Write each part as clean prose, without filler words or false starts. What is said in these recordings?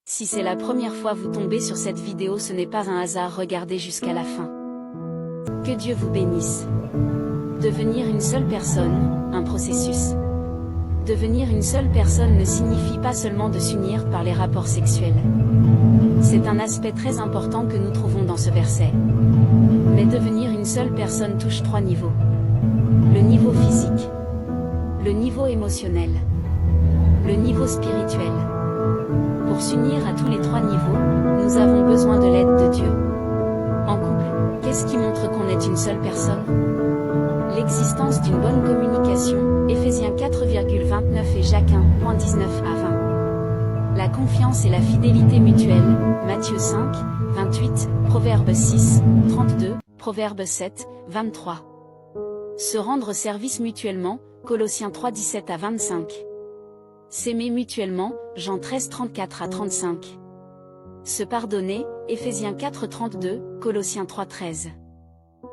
Si c'est la première fois vous tombez sur cette vidéo, ce n'est pas un hasard, regardez jusqu'à la fin. Que Dieu vous bénisse. Devenir une seule personne, un processus. Devenir une seule personne ne signifie pas seulement de s'unir par les rapports sexuels. C'est un aspect très important que nous trouvons dans ce verset. Mais devenir une seule personne touche 3 niveaux. Le niveau physique, le niveau émotionnel, le niveau spirituel. Pour s'unir à tous les 3 niveaux, nous avons besoin de l'aide de Dieu. En couple, qu'est-ce qui montre qu'on est une seule personne? L'existence d'une bonne communication, Éphésiens 4,29 et Jacques 1,19 à 20. La confiance et la fidélité mutuelle, Matthieu 5, 28, Proverbe 6, 32, Proverbe 7, 23. Se rendre service mutuellement, Colossiens 3, 17 à 25. S'aimer mutuellement, Jean 13, 34 à 35. Se pardonner, Éphésiens 4, 32, Colossiens 3, 13.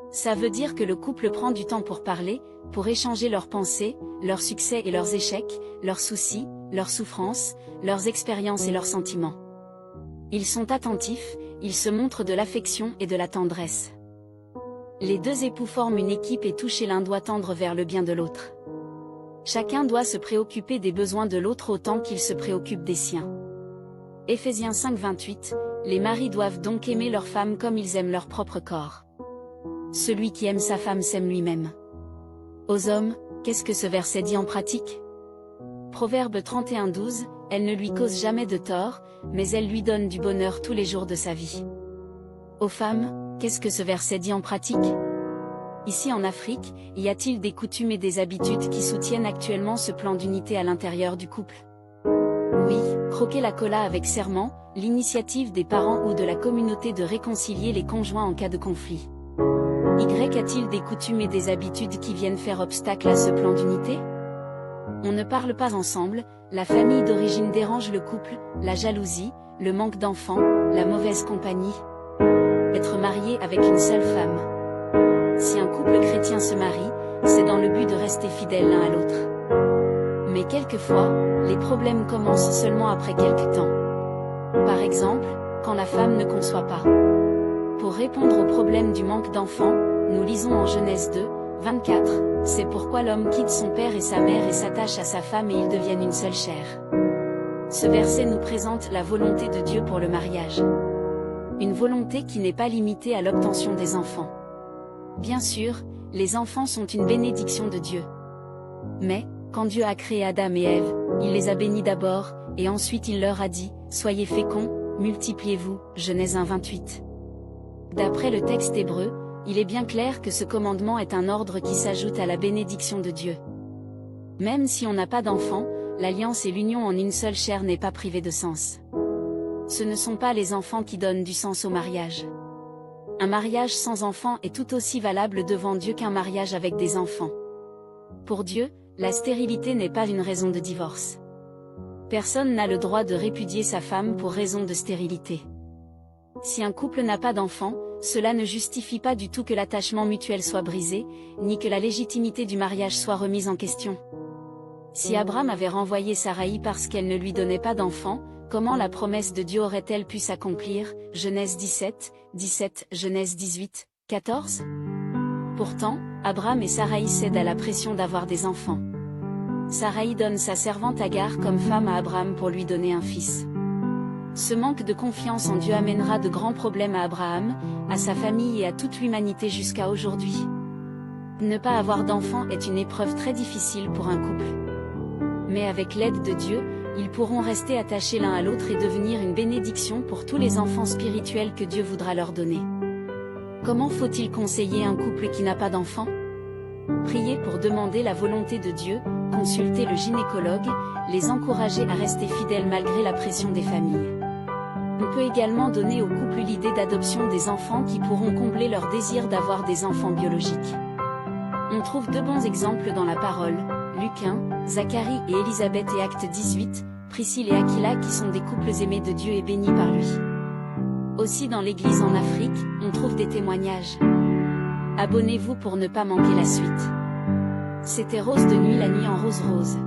Ça veut dire que le couple prend du temps pour parler, pour échanger leurs pensées, leurs succès et leurs échecs, leurs soucis, leurs souffrances, leurs expériences et leurs sentiments. Ils sont attentifs, ils se montrent de l'affection et de la tendresse. Les 2 époux forment une équipe et toucher l'un doit tendre vers le bien de l'autre. Chacun doit se préoccuper des besoins de l'autre autant qu'il se préoccupe des siens. Éphésiens 5, 28, les maris doivent donc aimer leur femme comme ils aiment leur propre corps. Celui qui aime sa femme s'aime lui-même. Aux hommes, qu'est-ce que ce verset dit en pratique? Proverbe 31, 12, elle ne lui cause jamais de tort, mais elle lui donne du bonheur tous les jours de sa vie. Aux femmes, qu'est-ce que ce verset dit en pratique? Ici en Afrique, y a-t-il des coutumes et des habitudes qui soutiennent actuellement ce plan d'unité à l'intérieur du couple? Oui, croquer la cola avec serment, l'initiative des parents ou de la communauté de réconcilier les conjoints en cas de conflit. Y a-t-il des coutumes et des habitudes qui viennent faire obstacle à ce plan d'unité? On ne parle pas ensemble, la famille d'origine dérange le couple, la jalousie, le manque d'enfants, la mauvaise compagnie. Être marié avec une seule femme. Si un couple chrétien se marie, c'est dans le but de rester fidèles l'un à l'autre. Mais quelquefois, les problèmes commencent seulement après quelque temps. Par exemple, quand la femme ne conçoit pas. Pour répondre au problème du manque d'enfants, nous lisons en Genèse 2, 24, c'est pourquoi l'homme quitte son père et sa mère et s'attache à sa femme et ils deviennent une seule chair. Ce verset nous présente la volonté de Dieu pour le mariage. Une volonté qui n'est pas limitée à l'obtention des enfants. Bien sûr, les enfants sont une bénédiction de Dieu. Mais, quand Dieu a créé Adam et Ève, il les a bénis d'abord, et ensuite il leur a dit, « Soyez féconds, multipliez-vous » Genèse 1, 28. D'après le texte hébreu, il est bien clair que ce commandement est un ordre qui s'ajoute à la bénédiction de Dieu. Même si on n'a pas d'enfants, l'alliance et l'union en une seule chair n'est pas privée de sens. Ce ne sont pas les enfants qui donnent du sens au mariage. Un mariage sans enfants est tout aussi valable devant Dieu qu'un mariage avec des enfants. Pour Dieu, la stérilité n'est pas une raison de divorce. Personne n'a le droit de répudier sa femme pour raison de stérilité. Si un couple n'a pas d'enfants, cela ne justifie pas du tout que l'attachement mutuel soit brisé, ni que la légitimité du mariage soit remise en question. Si Abraham avait renvoyé Saraï parce qu'elle ne lui donnait pas d'enfants, comment la promesse de Dieu aurait-elle pu s'accomplir? Genèse 17, 17, Genèse 18, 14. Pourtant, Abraham et Saraï cèdent à la pression d'avoir des enfants. Saraï donne sa servante Agar comme femme à Abraham pour lui donner un fils. Ce manque de confiance en Dieu amènera de grands problèmes à Abraham, à sa famille et à toute l'humanité jusqu'à aujourd'hui. Ne pas avoir d'enfants est une épreuve très difficile pour un couple. Mais avec l'aide de Dieu, ils pourront rester attachés l'un à l'autre et devenir une bénédiction pour tous les enfants spirituels que Dieu voudra leur donner. Comment faut-il conseiller un couple qui n'a pas d'enfants? Prier pour demander la volonté de Dieu, consulter le gynécologue, les encourager à rester fidèles malgré la pression des familles. On peut également donner au couple l'idée d'adoption des enfants qui pourront combler leur désir d'avoir des enfants biologiques. On trouve 2 bons exemples dans la parole, Luc 1, Zacharie et Élisabeth et Acte 18, Priscille et Aquila qui sont des couples aimés de Dieu et bénis par lui. Aussi dans l'église en Afrique, on trouve des témoignages. Abonnez-vous pour ne pas manquer la suite. C'était Rose de nuit, la nuit en rose rose.